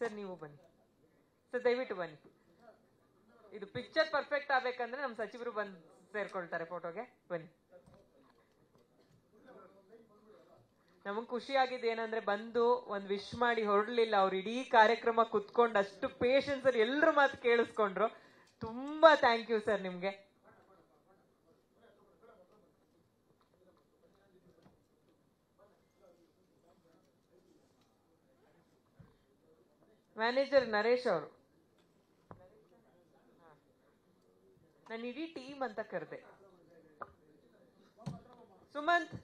Sir ನೀವು ಬನ್ನಿ sir, ದಯವಿಟ್ಟು ಬನ್ನಿ. ಇದು ಪಿಕ್ಚರ್ ಪರ್ಫೆಕ್ಟ್ ಆಗ್ಬೇಕಂದ್ರೆ ನಮ್ಮ ಸಚಿವರು ಬಂದು ಸೇರ್ಕೊಳ್ತಾರೆ ಫೋಟೋಗೆ. ಬನ್ನಿ. ನಮಗ್ ಖುಷಿ ಆಗಿದ್ದು ಏನಂದ್ರೆ ಬಂದು ಒಂದ್ ವಿಶ್ ಮಾಡಿ ಹೊರಡ್ಲಿಲ್ಲ. ಅವ್ರು ಇಡೀ ಕಾರ್ಯಕ್ರಮ ಕುತ್ಕೊಂಡು ಅಷ್ಟು ಪೇಷನ್ಸ್ ಅಲ್ಲಿ ಎಲ್ರು ಮಾತು ಕೇಳಿಸ್ಕೊಂಡ್ರು. ತುಂಬಾ ಥ್ಯಾಂಕ್ ಯು ಸರ್ ನಿಮ್ಗೆ. ಮ್ಯಾನೇಜರ್ ನರೇಶ್ ಅವರು, ನಾನು ಇಡೀ ಟೀಮ್ ಅಂತ ಕರೆದೆ. ಸುಮಂತ್,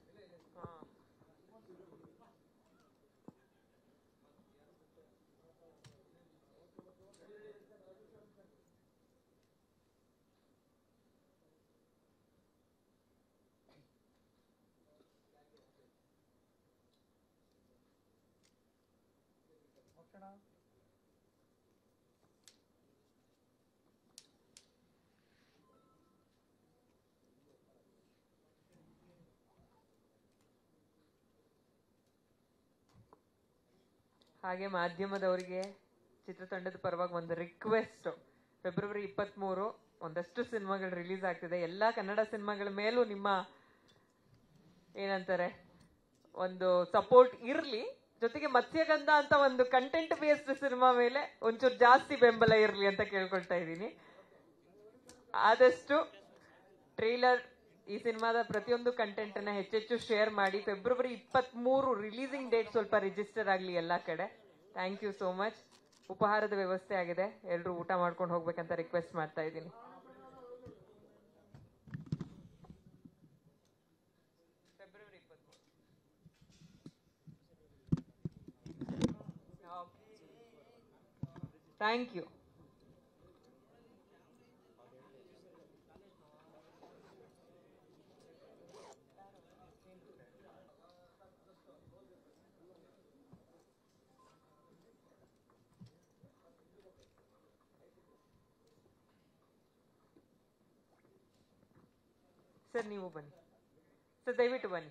ಹಾಗೆ ಮಾಧ್ಯಮದವರಿಗೆ ಚಿತ್ರತಂಡದ ಪರವಾಗಿ ಒಂದು ರಿಕ್ವೆಸ್ಟ್. ಫೆಬ್ರವರಿ 23 ಒಂದಷ್ಟು ಸಿನಿಮಾಗಳು ರಿಲೀಸ್ ಆಗ್ತಿದೆ. ಎಲ್ಲಾ ಕನ್ನಡ ಸಿನಿಮಾಗಳ ಮೇಲೂ ನಿಮ್ಮ ಏನಂತಾರೆ ಒಂದು ಸಪೋರ್ಟ್ ಇರ್ಲಿ. ಜೊತೆಗೆ ಮತ್ಸ್ಯಗಂಧ ಅಂತ ಒಂದು ಕಂಟೆಂಟ್ ಬೇಸ್ಡ್ ಸಿನಿಮಾ ಮೇಲೆ ಒಂಚೂರು ಜಾಸ್ತಿ ಬೆಂಬಲ ಇರ್ಲಿ ಅಂತ ಕೇಳ್ಕೊಳ್ತಾ ಇದ್ದೀನಿ. ಆದಷ್ಟು ಟ್ರೇಲರ್, ಈ ಸಿನಿಮಾದ ಪ್ರತಿಯೊಂದು ಕಂಟೆಂಟ್ ಅನ್ನ ಹೆಚ್ಚೆಚ್ಚು ಶೇರ್ ಮಾಡಿ. ಫೆಬ್ರವರಿ 23 ರಿಲೀಸಿಂಗ್ ಡೇಟ್ ಸ್ವಲ್ಪ ರಿಜಿಸ್ಟರ್ ಆಗ್ಲಿ ಎಲ್ಲಾ ಕಡೆ. Thank you so much. ಉಪಹಾರದ ವ್ಯವಸ್ಥೆ ಆಗಿದೆ, ಎಲ್ರು ಊಟ ಮಾಡ್ಕೊಂಡು ಹೋಗ್ಬೇಕಂತ ರಿಕ್ವೆಸ್ಟ್ ಮಾಡ್ತಾ ಇದ್ದೀನಿ. ಫೆಬ್ರವರಿ 23. Thank you. ಸರ್ ನೀವು ಬನ್ನಿ ಸರ್, ದಯವಿಟ್ಟು ಬನ್ನಿ.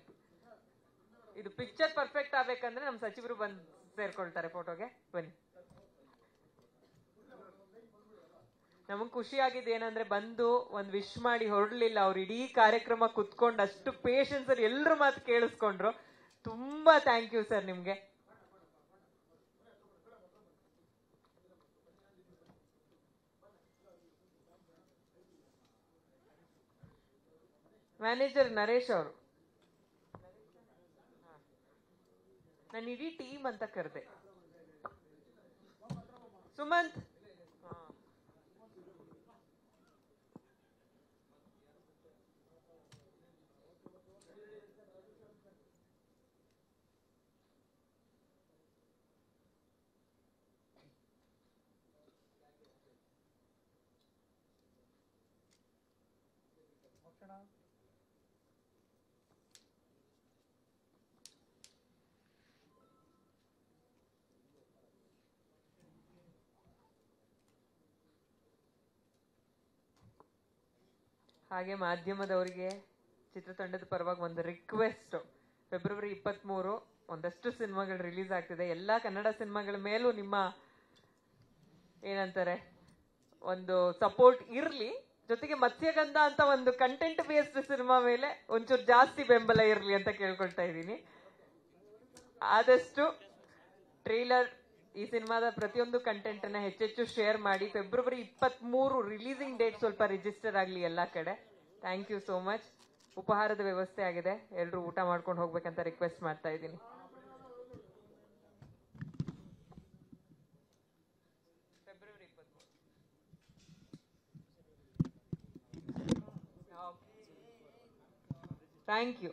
ಇದು ಪಿಕ್ಚರ್ ಪರ್ಫೆಕ್ಟ್ ಆಗ್ಬೇಕಂದ್ರೆ ನಮ್ಮ ಸಚಿವರು ಬಂದು ಸೇರ್ಕೊಳ್ತಾರೆ ಫೋಟೋಗೆ. ಬನ್ನಿ. ನಮಗ್ ಖುಷಿ ಆಗಿದ್ದು ಏನಂದ್ರೆ ಬಂದು ಒಂದ್ ವಿಶ್ ಮಾಡಿ ಹೊರಡ್ಲಿಲ್ಲ. ಅವ್ರು ಇಡೀ ಕಾರ್ಯಕ್ರಮ ಕುತ್ಕೊಂಡು ಅಷ್ಟು ಪೇಷನ್ಸ್ ಅಲ್ಲಿ ಎಲ್ರು ಮಾತು ಕೇಳಿಸ್ಕೊಂಡ್ರು. ತುಂಬಾ ಥ್ಯಾಂಕ್ ಯು ಸರ್ ನಿಮ್ಗೆ. ಮ್ಯಾನೇಜರ್ ನರೇಶ್ ಅವರು, ನಾನು ಇಡೀ ಟೀಮ್ ಅಂತ ಕರೆದೆ. ಸುಮಂತ್, ಹಾಗೆ ಮಾಧ್ಯಮದವರಿಗೆ ಚಿತ್ರತಂಡದ ಪರವಾಗಿ ಒಂದು ರಿಕ್ವೆಸ್ಟ್. ಫೆಬ್ರವರಿ 23 ಒಂದಷ್ಟು ಸಿನಿಮಾಗಳು ರಿಲೀಸ್ ಆಗ್ತಿದೆ. ಎಲ್ಲಾ ಕನ್ನಡ ಸಿನಿಮಾಗಳ ಮೇಲೂ ನಿಮ್ಮ ಏನಂತಾರೆ ಒಂದು ಸಪೋರ್ಟ್ ಇರ್ಲಿ. ಜೊತೆಗೆ ಮತ್ಸ್ಯಗಂಧ ಅಂತ ಒಂದು ಕಂಟೆಂಟ್ ಬೇಸ್ಡ್ ಸಿನಿಮಾ ಮೇಲೆ ಒಂಚೂರು ಜಾಸ್ತಿ ಬೆಂಬಲ ಇರ್ಲಿ ಅಂತ ಕೇಳ್ಕೊಳ್ತಾ ಇದ್ದೀನಿ. ಆದಷ್ಟು ಟ್ರೇಲರ್, ಈ ಸಿನಿಮಾದ ಪ್ರತಿಯೊಂದು ಕಂಟೆಂಟ್ ಅನ್ನ ಹೆಚ್ಚೆಚ್ಚು ಶೇರ್ ಮಾಡಿ. ಫೆಬ್ರವರಿ 23 ರಿಲೀಸಿಂಗ್ ಡೇಟ್ ಸ್ವಲ್ಪ ರಿಜಿಸ್ಟರ್ ಆಗ್ಲಿ ಎಲ್ಲಾ ಕಡೆ. Thank you so much. ಉಪಹಾರದ ವ್ಯವಸ್ಥೆ ಆಗಿದೆ, ಎಲ್ರು ಊಟ ಮಾಡ್ಕೊಂಡು ಹೋಗ್ಬೇಕಂತ ರಿಕ್ವೆಸ್ಟ್ ಮಾಡ್ತಾ ಇದ್ದೀನಿ. ಫೆಬ್ರವರಿ 23. Thank you.